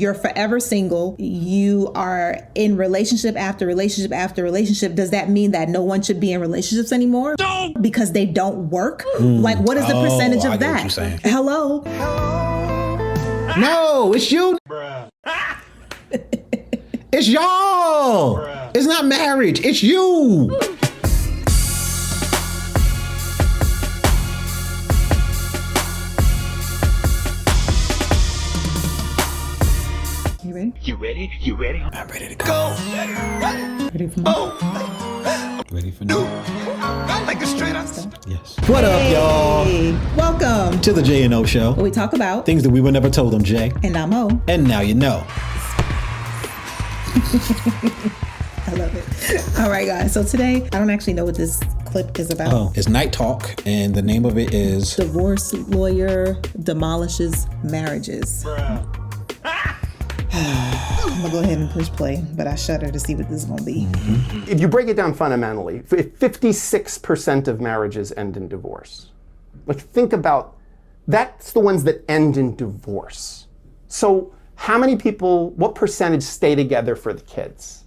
You're forever single. You are in relationship after relationship after relationship. Does that mean that no one should be in relationships anymore? No! Because they don't work? Like, what is the percentage of that? What you're saying. Hello? No, it's you. Bruh. It's y'all. Bruh. It's not marriage. It's you. You ready? You ready? You ready? I'm ready to go. Ready for more? Ready for new? Like a straight up. Yes. What up, y'all? Welcome to the J&O Show. Where we talk about things that we were never told. I'm Jay. And I'm O. And now you know. I love it. All right, guys. So today, I don't actually know what this clip is about. Oh, it's Night Talk, and the name of it is Divorce Lawyer Demolishes Marriages. I'm gonna go ahead and push play, but I shudder to see what this is gonna be. Mm-hmm. If you break it down fundamentally, 56% of marriages end in divorce. Like, think about, that's the ones that end in divorce. So how many people, what percentage stay together for the kids?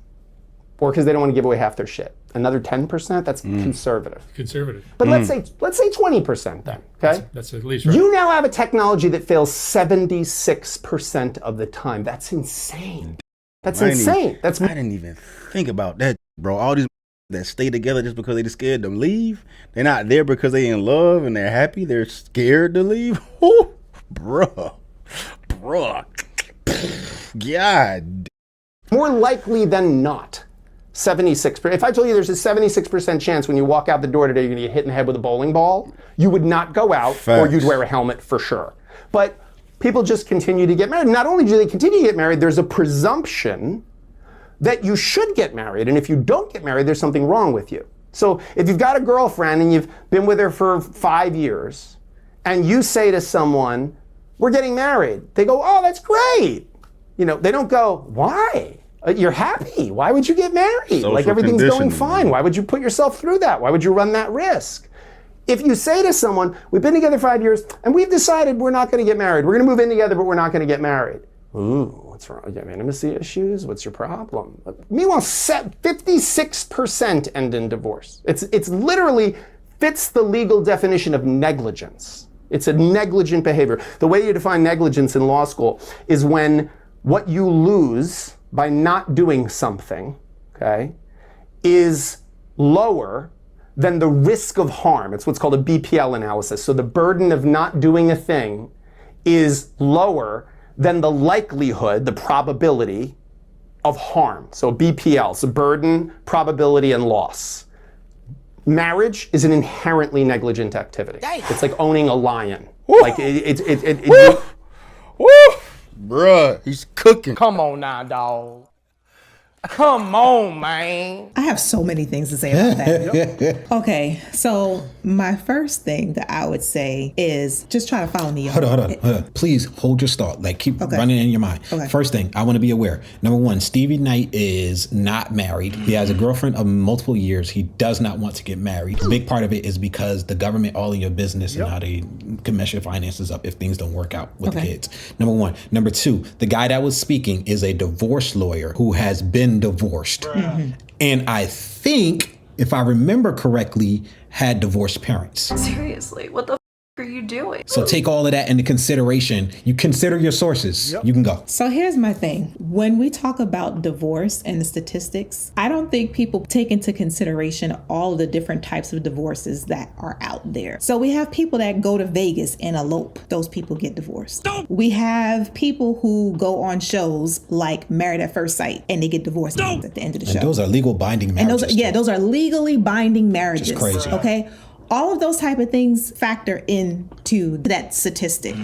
Or because they don't want to give away half their shit? Another 10%? That's conservative. Conservative. But let's say 20% then, okay? That's at least right. You now have a technology that fails 76% of the time. That's insane. That's insane. I didn't even think about that, bro. All these that stay together just because they're scared to leave. They're not there because they in love and they're happy. They're scared to leave. Ooh, bruh. God. More likely than not, 76%. If I told you there's a 76% chance when you walk out the door today you're going to get hit in the head with a bowling ball, you would not go out. Facts. Or you'd wear a helmet for sure. But people just continue to get married. Not only do they continue to get married, there's a presumption that you should get married. And if you don't get married, there's something wrong with you. So if you've got a girlfriend and you've been with her for 5 years, and you say to someone, we're getting married, they go, oh, that's great. You know, they don't go, why? You're happy. Why would you get married? Social like everything's going fine. Why would you put yourself through that? Why would you run that risk? If you say to someone, we've been together 5 years and we've decided we're not going to get married. We're going to move in together, but we're not going to get married. Ooh, what's wrong? You have intimacy issues? What's your problem? Meanwhile, 56% end in divorce. It's literally fits the legal definition of negligence. It's a negligent behavior. The way you define negligence in law school is when what you lose by not doing something, okay, is lower than the risk of harm. It's what's called a BPL analysis. So the burden of not doing a thing is lower than the likelihood, the probability of harm. So BPL, so burden, probability, and loss. Marriage is an inherently negligent activity. It's like owning a lion. Woo. Like Woo! Bruh, he's cooking. Come on now, dog. Come on, man. I have so many things to say about that. Okay, so my first thing that I would say is just try to follow me. Hold on. Please hold your thought. Like, keep running in your mind. Okay. First thing, I want to be aware. Number one, Stevie Knight is not married. He has a girlfriend of multiple years. He does not want to get married. A big part of it is because the government all in your business and how they can mess your finances up if things don't work out with the kids. Number one. Number two, the guy that was speaking is a divorce lawyer who has been divorced. Mm-hmm. And I think, if I remember correctly, had divorced parents. Seriously, what the are you doing? So take all of that into consideration. You consider your sources. Yep. You can go. So here's my thing. When we talk about divorce and the statistics, I don't think people take into consideration all of the different types of divorces that are out there. So we have people that go to Vegas and elope. Those people get divorced. We have people who go on shows like Married at First Sight and they get divorced at the end of the show. And those are legal binding marriages. And those are legally binding marriages. Just crazy. Okay. All of those type of things factor into that statistic.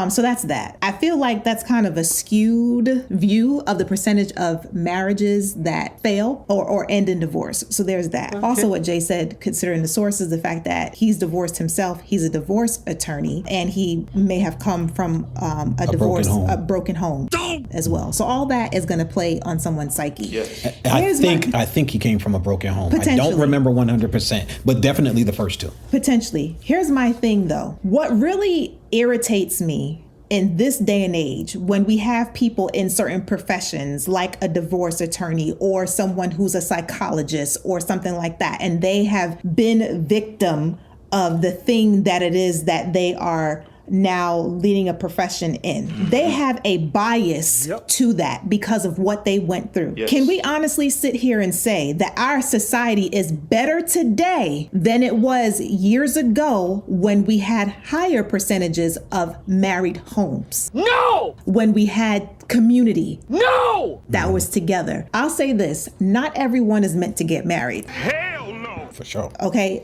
So that's that. I feel like that's kind of a skewed view of the percentage of marriages that fail or end in divorce. So there's that. Okay. Also what Jay said, considering the sources, the fact that he's divorced himself, he's a divorce attorney, and he may have come from a broken home as well. So all that is going to play on someone's psyche. Yeah. I think he came from a broken home. I don't remember 100%, but definitely the first two. Potentially. Here's my thing though. What really irritates me in this day and age, when we have people in certain professions, like a divorce attorney or someone who's a psychologist or something like that, and they have been victim of the thing that it is that they are now leading a profession in, they have a bias to that because of what they went through. Yes. Can we honestly sit here and say that our society is better today than it was years ago when we had higher percentages of married homes? No! When we had community. No! That was together. I'll say this, not everyone is meant to get married. Hell no! For sure. Okay,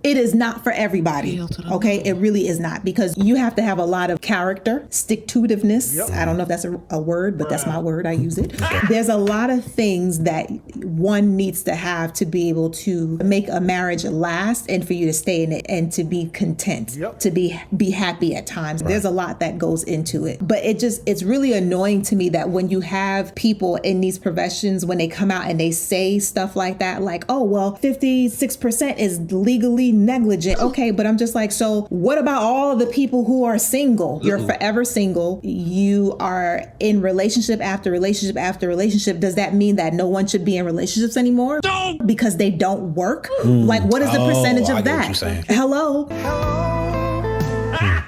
it is not for everybody. Okay, it really is not, because you have to have a lot of character, stick-to-itiveness. I don't know if that's a word, but that's my word. I use it. There's a lot of things that one needs to have to be able to make a marriage last and for you to stay in it and to be content, to be happy at times. There's a lot that goes into it. But it's really annoying to me that when you have people in these professions, when they come out and they say stuff like that, like, oh, well, 56% is legally negligent. Okay, but I'm just like, so what about all of the people who are single? You're forever single. You are in relationship after relationship after relationship. Does that mean that no one should be in relationships anymore? No! Because they don't work? Like, what is the percentage of that? Hello?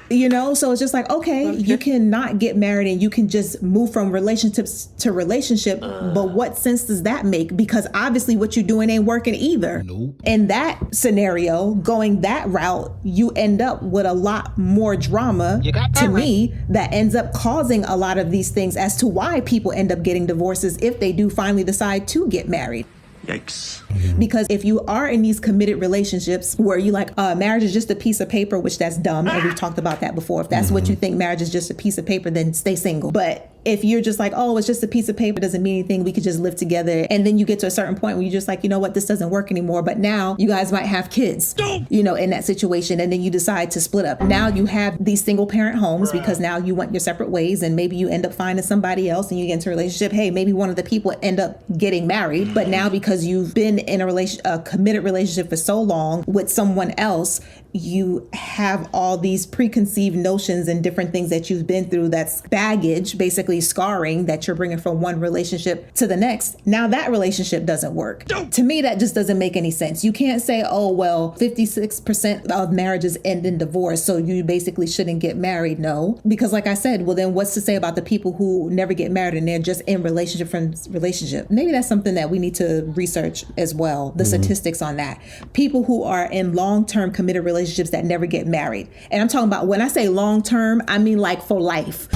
You know, so it's just like, okay, you cannot get married and you can just move from relationships to relationship. But what sense does that make? Because obviously what you're doing ain't working either. Nope. In that scenario, going that route, you end up with a lot more drama, to me, that ends up causing a lot of these things as to why people end up getting divorces if they do finally decide to get married. Yikes. Because if you are in these committed relationships where you like, marriage is just a piece of paper, which that's dumb, and we've talked about that before. If that's what you think marriage is, just a piece of paper, then stay single. But if you're just like, oh, it's just a piece of paper, doesn't mean anything, we could just live together. And then you get to a certain point where you're just like, you know what, this doesn't work anymore. But now you guys might have kids, you know, in that situation. And then you decide to split up. Now you have these single parent homes because now you went your separate ways, and maybe you end up finding somebody else and you get into a relationship. Hey, maybe one of the people end up getting married. But now because you've been in a committed relationship for so long with someone else, you have all these preconceived notions and different things that you've been through. That's baggage, basically scarring that you're bringing from one relationship to the next. Now that relationship doesn't work. To me, that just doesn't make any sense. You can't say, oh, well, 56% of marriages end in divorce, so you basically shouldn't get married. No, because like I said, well, then what's to say about the people who never get married and they're just in relationship from relationship? Maybe that's something that we need to research as well, the statistics on that. People who are in long-term committed relationships that never get married. And I'm talking about, when I say long-term, I mean like for life.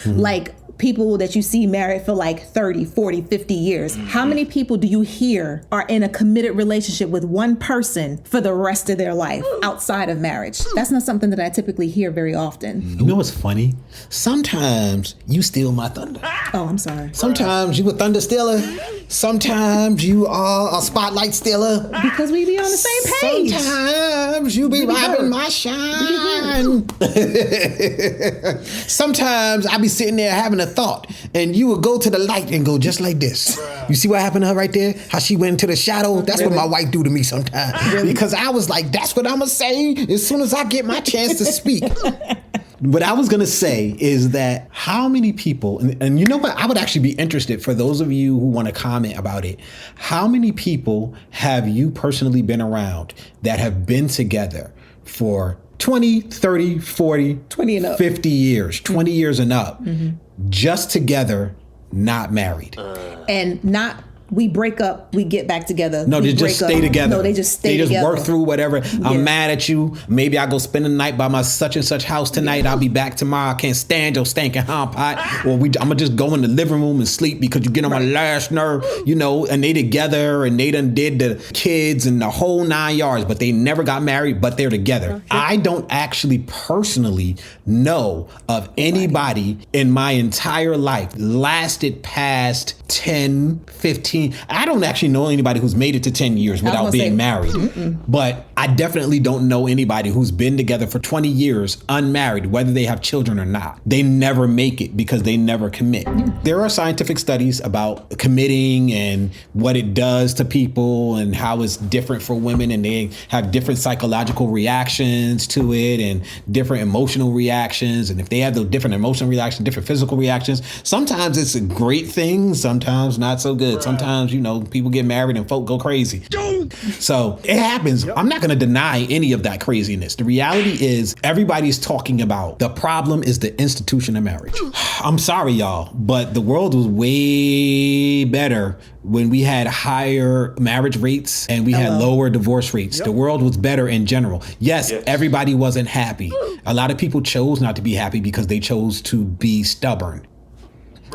Like people that you see married for like 30, 40, 50 years. How many people do you hear are in a committed relationship with one person for the rest of their life outside of marriage? That's not something that I typically hear very often. You know what's funny? Sometimes you steal my thunder. Oh, I'm sorry. Sometimes you a thunder stealer. Sometimes you are a spotlight stealer. Because we be on the same page. Sometimes you be robbing my shine. Sometimes I be sitting there having a thought, and you would go to the light and go just like this. You see what happened to her right there? How she went into the shadow? That's what my wife do to me sometimes. Because I was like, that's what I'm going to say as soon as I get my chance to speak. What I was going to say is that how many people, and you know what, I would actually be interested for those of you who want to comment about it. How many people have you personally been around that have been together for 20, 30, 40, 20 and up. 50 years, 20 years and up, just together, not married? And not, we break up, we get back together. No, they just stay together. No, they just stay together. They just work through whatever. I'm mad at you. Maybe I go spend the night by my such and such house tonight. I'll be back tomorrow. I can't stand your stinking hot pot. Or I'm going to just go in the living room and sleep because you get on my last nerve, you know, and they together and they done did the kids and the whole 9 yards, but they never got married, but they're together. I don't actually personally know of anybody in my entire life lasted past 10, 15. I don't actually know anybody who's made it to 10 years without being married. But I definitely don't know anybody who's been together for 20 years unmarried, whether they have children or not. They never make it because they never commit. There are scientific studies about committing and what it does to people and how it's different for women, and they have different psychological reactions to it and different emotional reactions. And if they have the different emotional reactions, different physical reactions, sometimes it's a great thing, sometimes not so good. Sometimes, people get married and folk go crazy. So it happens. I'm not going to deny any of that craziness. The reality is everybody's talking about the problem is the institution of marriage. I'm sorry, y'all, but the world was way better when we had higher marriage rates and we had lower divorce rates. The world was better in general. Yes, everybody wasn't happy. A lot of people chose not to be happy because they chose to be stubborn.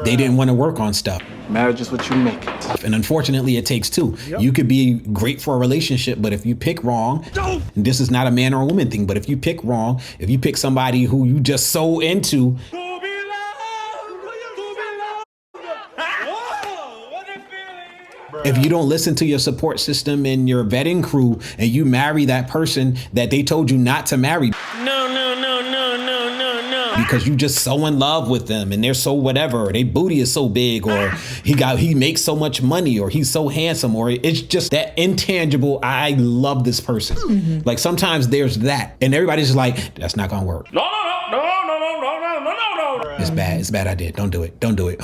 They didn't want to work on stuff. Marriage is what you make it. And unfortunately, it takes two. You could be great for a relationship, but if you pick wrong, and this is not a man or a woman thing, but if you pick wrong, if you pick somebody who you just so into, if you don't listen to your support system and your vetting crew and you marry that person that they told you not to marry. Because you just so in love with them and they're so whatever, or their booty is so big, or he makes so much money, or he's so handsome, or it's just that intangible, I love this person. Like sometimes there's that and everybody's just like, that's not gonna work. No. It's bad idea. Don't do it. Don't do it.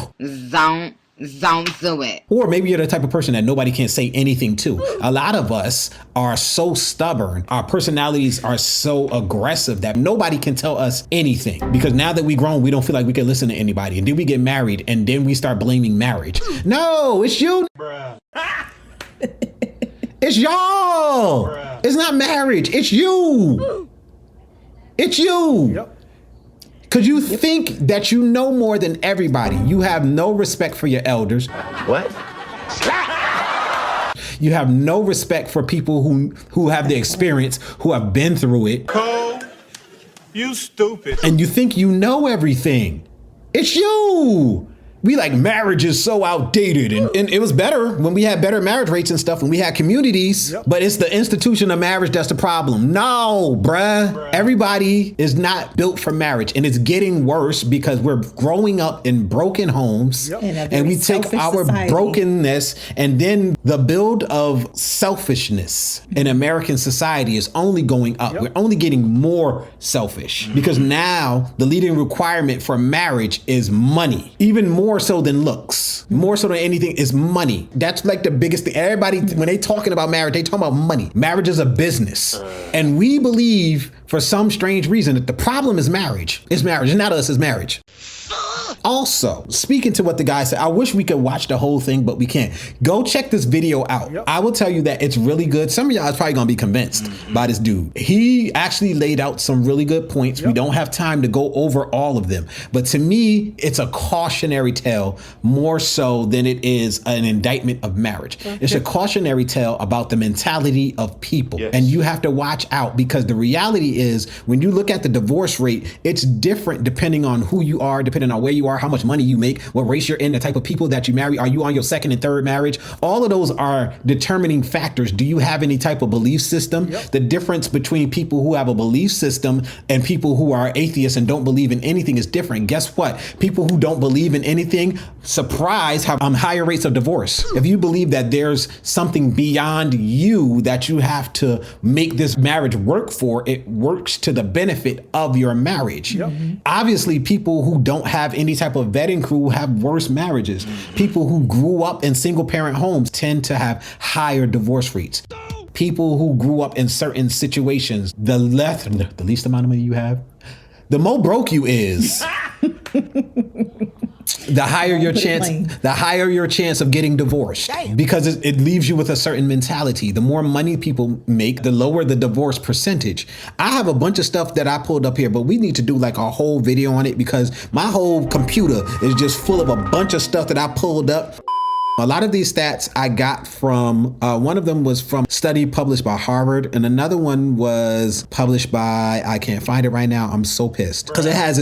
Don't do it. Or maybe you're the type of person that nobody can say anything to. A lot of us are so stubborn. Our personalities are so aggressive that nobody can tell us anything. Because now that we've grown, we don't feel like we can listen to anybody. And then we get married and then we start blaming marriage. No, it's you. It's y'all. It's not marriage. It's you. It's you. Because you think that you know more than everybody. You have no respect for your elders. What? You have no respect for people who have the experience, who have been through it. Cole, you stupid. And you think you know everything. It's you. We like marriage is so outdated, and it was better when we had better marriage rates and stuff, when we had communities, but it's the institution of marriage that's the problem. No, bruh. Everybody is not built for marriage, and it's getting worse because we're growing up in broken homes, and we take our brokenness, and then the build of selfishness in American society is only going up. We're only getting more selfish because now the leading requirement for marriage is money, even more so than looks, more so than anything is money. That's like the biggest thing. Everybody, when they talking about marriage, they talking about money. Marriage is a business. And we believe for some strange reason that the problem is marriage. It's marriage. It's not us, it's marriage. Also, speaking to what the guy said, I wish we could watch the whole thing, but we can't. Go check this video out. I will tell you that it's really good. Some of y'all is probably gonna be convinced by this dude. He actually laid out some really good points. We don't have time to go over all of them. But to me, it's a cautionary tale more so than it is an indictment of marriage. It's a cautionary tale about the mentality of people. And you have to watch out because the reality is when you look at the divorce rate, it's different depending on who you are, depending on where you are, how much money you make, what race you're in, the type of people that you marry. Are you on your second and third marriage? All of those are determining factors. Do you have any type of belief system? The difference between people who have a belief system and people who are atheists and don't believe in anything is different. Guess what? People who don't believe in anything, surprise, have higher rates of divorce. If you believe that there's something beyond you that you have to make this marriage work for, it works to the benefit of your marriage. Obviously, people who don't have any type of vetting crew have worse marriages. People who grew up in single parent homes tend to have higher divorce rates. People who grew up in certain situations, the least amount of money you have, the more broke you is. The higher your chance of getting divorced. Because it leaves you with a certain mentality. The more money people make, the lower the divorce percentage. I have a bunch of stuff that I pulled up here, but we need to do like a whole video on it because my whole computer is just full of a bunch of stuff that I pulled up. A lot of these stats I got from, one of them was from a study published by Harvard, and another one was published by, I can't find it right now, I'm so pissed. Because it has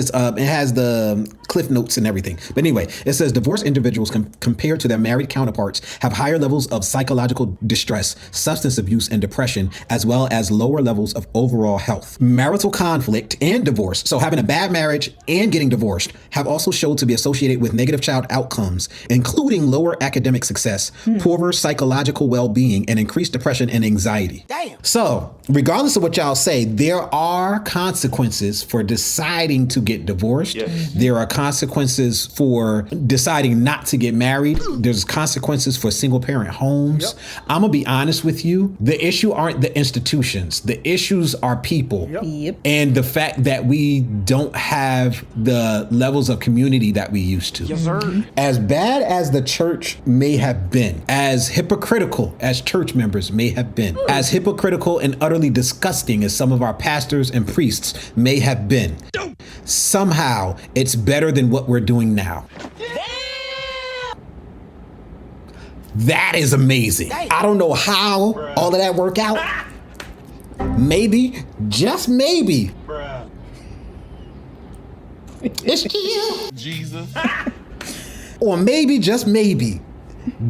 the cliff notes and everything. But anyway, it says divorced individuals compared to their married counterparts have higher levels of psychological distress, substance abuse, and depression, as well as lower levels of overall health. Marital conflict and divorce, so having a bad marriage and getting divorced, have also shown to be associated with negative child outcomes, including lower academic success, poorer psychological well-being, and increased depression and anxiety. Damn. So, regardless of what y'all say, there are consequences for deciding to get divorced. Yes. There are consequences for deciding not to get married. There's consequences for single parent homes. Yep. I'm gonna be honest with you. The issue aren't the institutions. The issues are people. Yep. And the fact that we don't have the levels of community that we used to. Yes, sir. As bad as the church may have been, as hypocritical as church members may have been, as hypocritical and utterly disgusting as some of our pastors and priests may have been, somehow it's better than what we're doing now. That is amazing. I don't know how all of that worked out. Maybe, just maybe, it's you, Jesus. Or maybe, just maybe,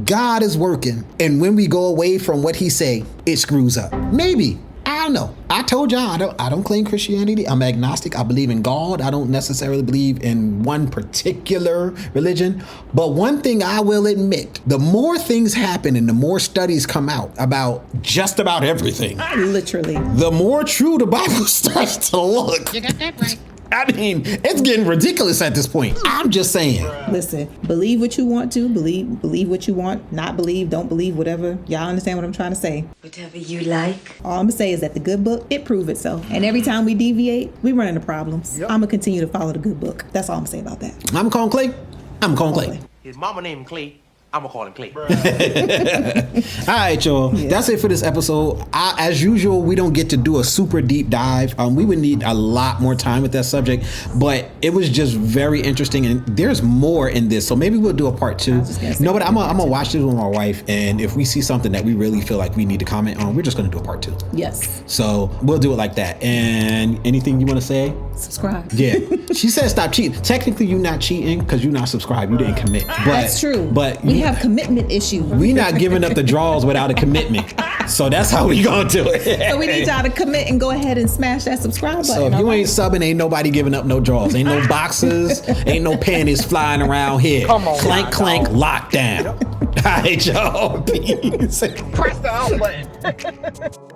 God is working, and when we go away from what he say, it screws up. Maybe. I don't know. I told y'all I don't claim Christianity. I'm agnostic. I believe in God. I don't necessarily believe in one particular religion. But one thing I will admit, the more things happen and the more studies come out about just about everything, Literally, the more true the Bible starts to look. You got that right. I mean, it's getting ridiculous at this point. I'm just saying. listen, believe what you want to, believe what you want, not believe, don't believe, whatever. Y'all understand what I'm trying to say? Whatever you like. All I'm gonna say is that the good book, it proved itself. And every time we deviate, we run into problems. I'm gonna continue to follow the good book. That's all I'm gonna say about that. I'm calling Clay. I'm calling Clay. His mama named him Clay. I'm gonna call him Clay. All right, y'all. Yeah. That's it for this episode. As usual, we don't get to do a super deep dive. We would need a lot more time with that subject, but it was just very interesting, and there's more in this. So maybe we'll do a part 2. No, but I'm gonna watch this with my wife, and if we see something that we really feel like we need to comment on, we're just gonna do a part 2. Yes. So we'll do it like that. And anything you want to say? Subscribe. Yeah. She said stop cheating. Technically, you're not cheating because you're not subscribed. You didn't commit. But, that's true. But we have commitment issues. We not giving up the draws without a commitment. So that's how we gonna do it. So we need y'all to commit and go ahead and smash that subscribe button. So if you ain't subbing, ain't nobody giving up no draws. Ain't no boxes. Ain't no panties flying around here. Come on, clank, clank, lockdown. All right, y'all. Peace. Press the out button.